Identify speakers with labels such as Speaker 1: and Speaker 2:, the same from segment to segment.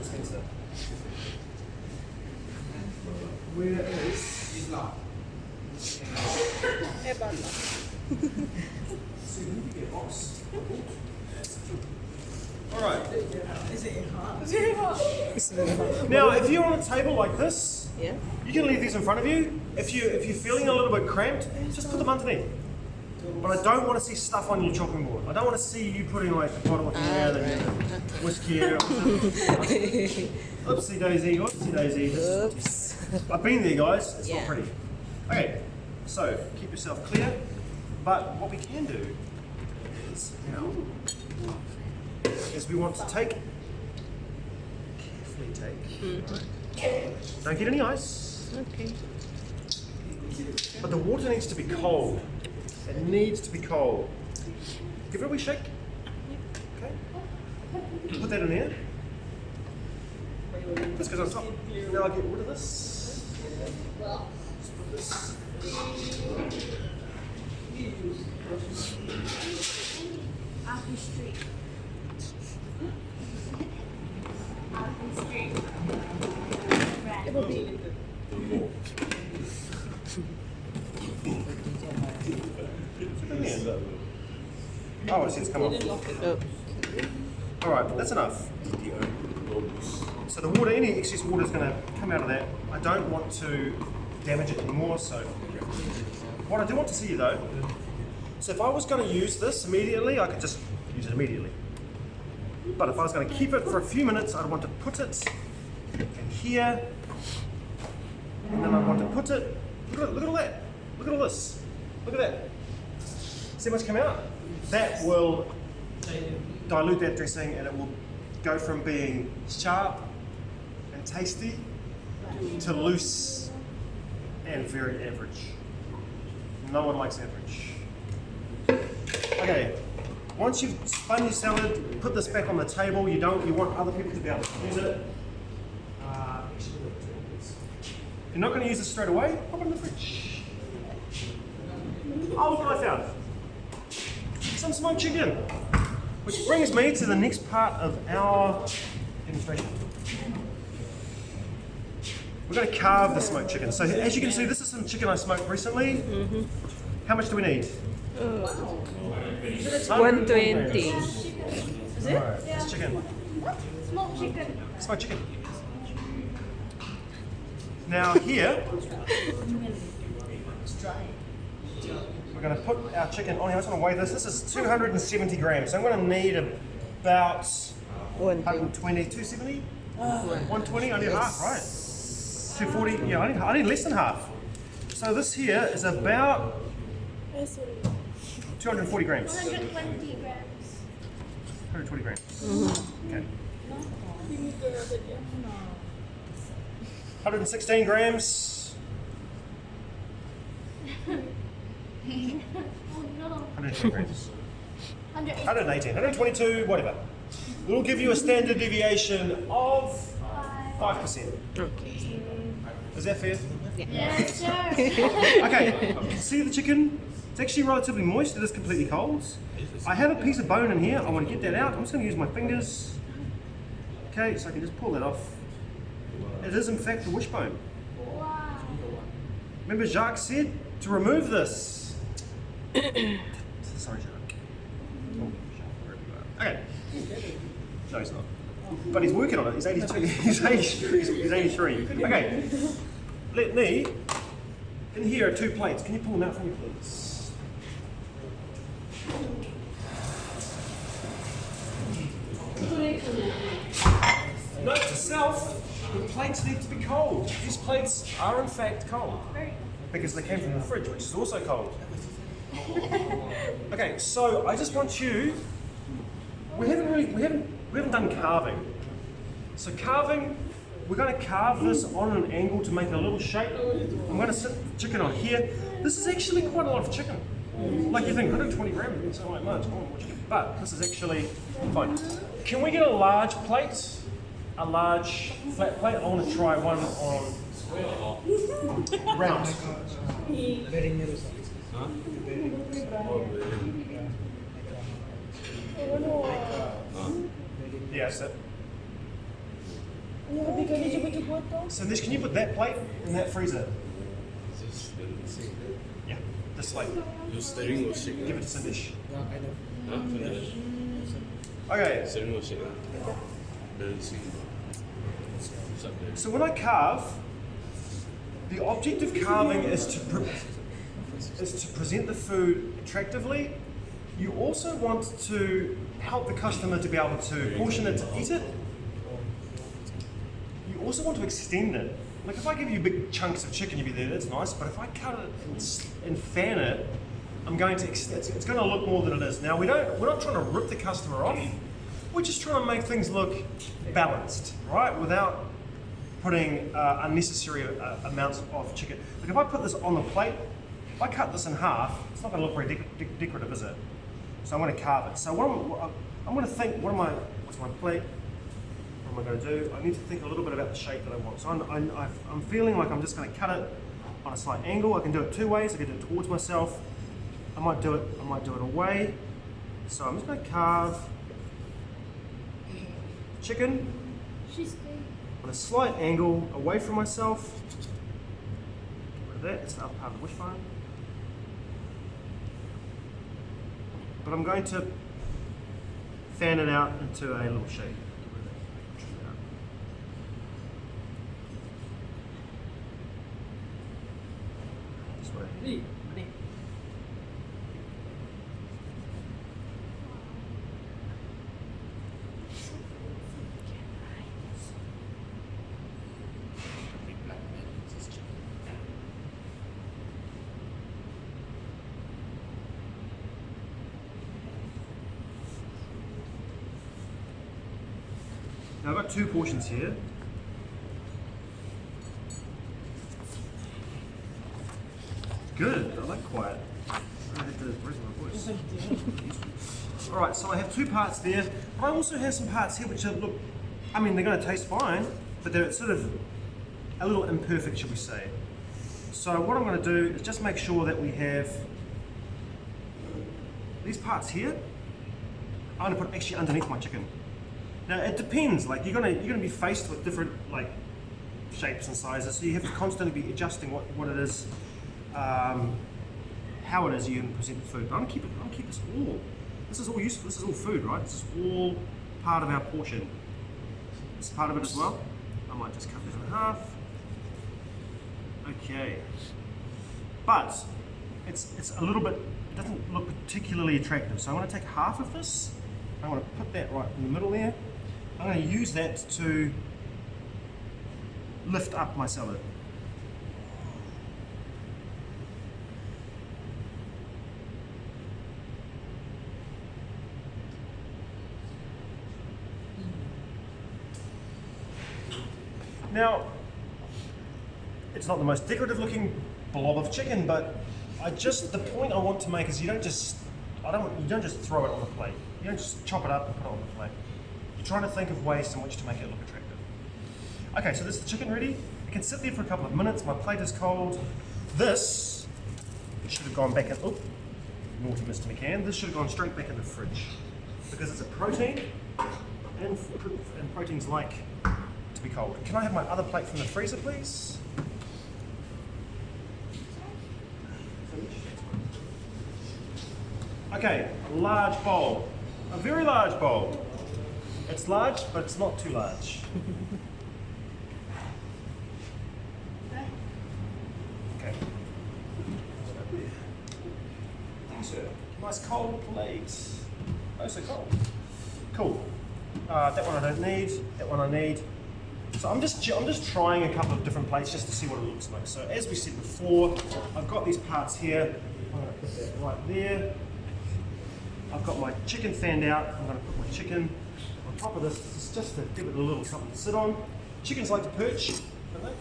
Speaker 1: Spencer. Where is Alright.
Speaker 2: Is it hot?
Speaker 1: Now, if you're on a table like this,
Speaker 3: Yeah.
Speaker 1: you can leave these in front of you. If you're feeling a little bit cramped, just put them underneath. But I don't want to see stuff on your chopping board. I don't want to see you putting like a bottle of beer and whiskey here. Oopsie daisy, oopsie daisy.
Speaker 3: Oops.
Speaker 1: I've been there, guys. It's
Speaker 3: Yeah.
Speaker 1: not pretty. Okay, so keep yourself clear. But what we can do is now is we want to carefully take. Right? Don't get any ice.
Speaker 3: Okay.
Speaker 1: But the water needs to be cold. It needs to be cold. Give it a wee shake. Okay. Put that in here. This goes on top. Now I'll get rid of this. Just put this.
Speaker 4: Apple Street. Apple Street.
Speaker 3: It will be.
Speaker 1: Oh, I see it's come off.
Speaker 3: Oh.
Speaker 1: Alright, that's enough. So the water, any excess water is going to come out of that. I don't want to damage it anymore, so what I do want to see though, so if I was going to use this immediately, I could just use it immediately. But if I was going to keep it for a few minutes, I'd want to put it in here, and then I'd want to put it, look at all that, look at all this, look at that. See how much come out? That will dilute that dressing and it will go from being sharp and tasty to loose and very average. No one likes average. Okay, once you've spun your salad, put this back on the table. You want other people to be able to use it. If you're not going to use it straight away, pop it in the fridge. Oh, look what I found. Some smoked chicken. Which brings me to the next part of our demonstration. We're going to carve the smoked chicken. So as you can see, this is some chicken I smoked recently. How much do we need?
Speaker 3: 120.
Speaker 4: Is it?
Speaker 1: Alright, it's chicken.
Speaker 4: Smoked chicken.
Speaker 1: Smoked chicken. Now here, we're going to put our chicken on here. I just want to weigh this. This is 270 grams. So I'm going to need about 120, 270? 120, I need half, right? 240, yeah, I need less than half. So this here is about 240 grams.
Speaker 4: 120 grams.
Speaker 1: 120 grams. Okay. 116 grams.
Speaker 4: Oh no.
Speaker 1: 120 grams.
Speaker 4: 180.
Speaker 1: 118, 122, whatever. We'll give you a standard deviation of 5%.
Speaker 3: Okay.
Speaker 1: Is that fair?
Speaker 4: Yes, sir.
Speaker 1: Okay, see the chicken? It's actually relatively moist, it is completely cold. I have a piece of bone in here, I want to get that out. I'm just going to use my fingers. Okay, so I can just pull that off. It is in fact the wishbone.
Speaker 4: Wow.
Speaker 1: Remember Jacques said to remove this. Sorry Jacques. Oh, Jacques, wherever you are. Okay. No, he's not. But he's working on it. He's 82. He's 83. Okay. Let me. In here are 2 plates. Can you pull them out for me, please? Note to self: the plates need to be cold. These plates are in fact cold because they came from the fridge, which is also cold. Okay, so I just want you. We haven't done carving. So carving, we're going to carve this on an angle to make a little shape. I'm going to sit the chicken on here. This is actually quite a lot of chicken. Like you think 120 grams doesn't sound like much, more chicken. But this is actually fine. Can we get a large plate? A large flat plate? I want to try one on round. Yeah, that's it. So Nish, can you put that plate in that freezer? Yeah, this plate.
Speaker 2: Yung steering wheel shake.
Speaker 1: Give it to Nish.
Speaker 2: Huh?
Speaker 1: Okay,
Speaker 2: Steering wheel shake. Balancing. What's up there?
Speaker 1: so when I carve, the object of carving is to present the food attractively. You also want to help the customer to be able to portion it to eat it. You also want to extend it. Like if I give you big chunks of chicken, you'd be there, that's nice, but if I cut it and fan it, I'm going to it's going to look more than it is. Now we're not trying to rip the customer off. We're just trying to make things look balanced, right? Without putting unnecessary amounts of chicken. Like if I put this on the plate, if I cut this in half, it's not going to look very decorative, is it? So I'm going to carve it. So I'm going to think, what's my plate? What am I going to do? I need to think a little bit about the shape that I want. So I'm feeling like I'm just going to cut it on a slight angle. I can do it two ways. I can do it towards myself. I might do it away. So I'm just going to carve chicken on a slight angle away from myself. Get rid of that. It's the upper part of the wishbone. But I'm going to fan it out into a little shape. This way. Now I've got two portions here. Good, I like quiet. I have to raise my voice. Alright, so I have two parts there. But I also have some parts here which are, look, I mean they're going to taste fine, but they're sort of a little imperfect, should we say. So what I'm going to do is just make sure that we have these parts here. I'm going to put actually underneath my chicken. Now it depends. Like you're gonna be faced with different like shapes and sizes, so you have to constantly be adjusting what it is, how it is you can present the food. But I'm gonna keep this all. This is all useful. This is all food, right? This is all part of our portion. This is part of it as well. I might just cut this in half. Okay, but it's a little bit. It doesn't look particularly attractive. So I'm going to take half of this. I'm going to put that right in the middle there. I'm going to use that to lift up my salad. Now, it's not the most decorative looking blob of chicken, but the point I want to make is you don't just throw it on the plate. You don't just chop it up and put it on the plate. You're trying to think of ways in which to make it look attractive. Okay, so this is the chicken ready. It can sit there for a couple of minutes. My plate is cold. This should have gone back in, oh, naughty Mr. McCann. This should have gone straight back in the fridge because it's a protein and proteins like to be cold. Can I have my other plate from the freezer, please? Okay, a large bowl. A very large bowl. It's large, but it's not too large. Okay. Thank you, sir. Nice cold plate. Oh, so cold. Cool. That one I don't need. That one I need. So I'm just trying a couple of different plates just to see what it looks like. So as we said before, I've got these parts here. I'm going to put that right there. I've got my chicken fanned out. I'm going to put my chicken on top of this. This is just to give it a little something to sit on. Chickens like to perch, don't they?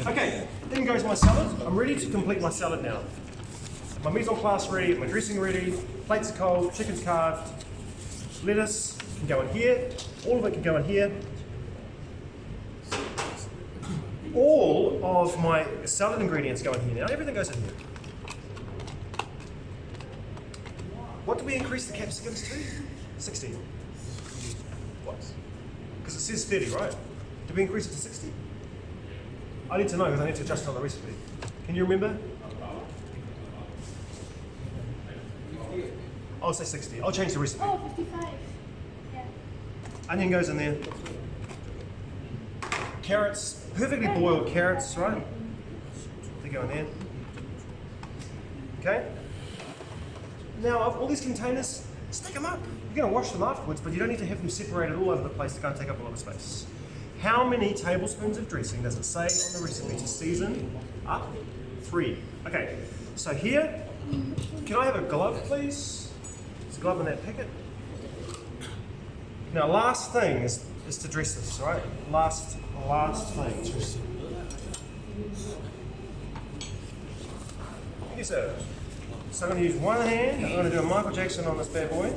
Speaker 1: Okay, then goes my salad. I'm ready to complete my salad now. My mise en place ready, my dressing ready, plates are cold, chicken's carved, lettuce can go in here, all of it can go in here. All of my salad ingredients go in here now, everything goes in here. What do we increase the capsicums to? 60. What? Because it says 30, right? Did we increase it to 60? I need to know because I need to adjust it on the recipe. Can you remember? I'll say 60. I'll change the recipe.
Speaker 4: Oh, 55. Yeah.
Speaker 1: Onion goes in there. Carrots, perfectly boiled carrots, right? They go in there. Okay? Now, of all these containers, stack them up. You're going to wash them afterwards, but you don't need to have them separated all over the place to go and take up a lot of space. How many tablespoons of dressing does it say on the recipe to season up? 3. Okay, so here, can I have a glove, please? There's a glove in that packet. Now, last thing is to dress this, all right? Last thing. Yes, sir. So I'm going to use one hand. I'm going to do a Michael Jackson on this bad boy.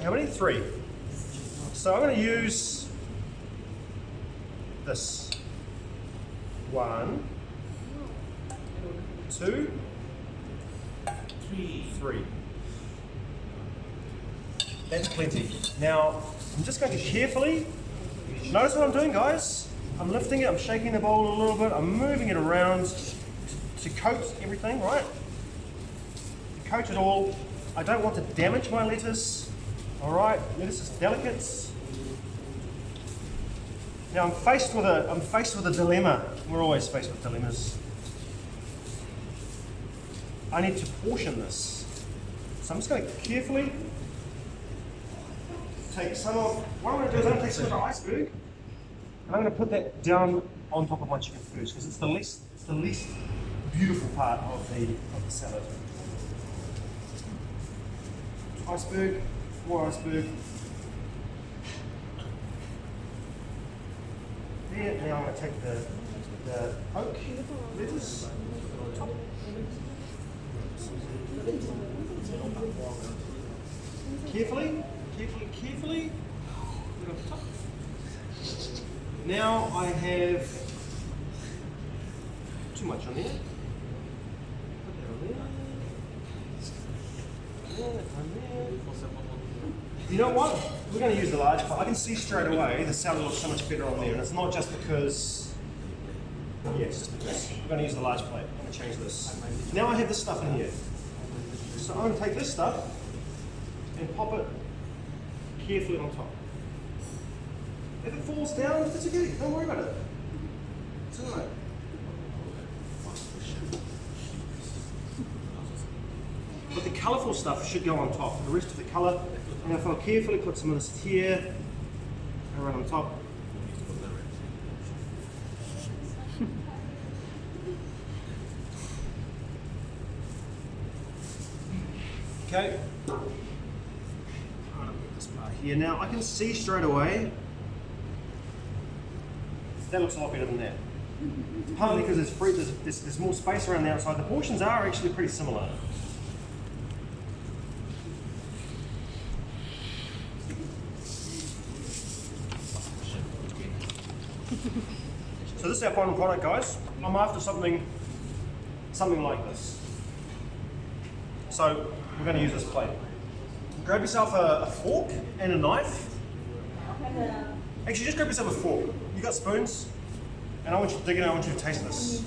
Speaker 1: How many? 3. So I'm going to use this. 1, 2, 3. That's plenty. Now, I'm just going to carefully, notice what I'm doing, guys. I'm lifting it, I'm shaking the bowl a little bit, I'm moving it around to coat everything, right? To coat it all. I don't want to damage my lettuce. All right, lettuce is delicate. Now I'm faced with a dilemma. We're always faced with dilemmas. I need to portion this. So I'm just going to carefully take some of, what I'm going to do is I'm going to take some of the iceberg and I'm going to put that down on top of my chicken first because it's the least beautiful part of the salad. Iceberg, more iceberg. There, now I'm going to take the oak lettuce. Carefully. Now I have too much on there. Put that on there. You know what? We're going to use the large pot. I can see straight away the salad looks so much better on there, and it's not just because. Yeah, it's just because we're going to use the large plate. I'm going to change this. Now I have this stuff in here. So I'm going to take this stuff and pop it carefully on top. If it falls down, it's okay. Don't worry about it. It's alright. But the colourful stuff should go on top. The rest of the colour. And if I'll carefully put some of this here and right on top. Okay. I'm going to put this part here. Now I can see straight away that looks a lot better than that. Partly because there's more space around the outside. The portions are actually pretty similar. So this is our final product, guys. I'm after something like this. So we're going to use this plate. Grab yourself a fork and a knife. Actually, just grab yourself a fork. You got spoons? And I want you to dig in, I want you to taste this.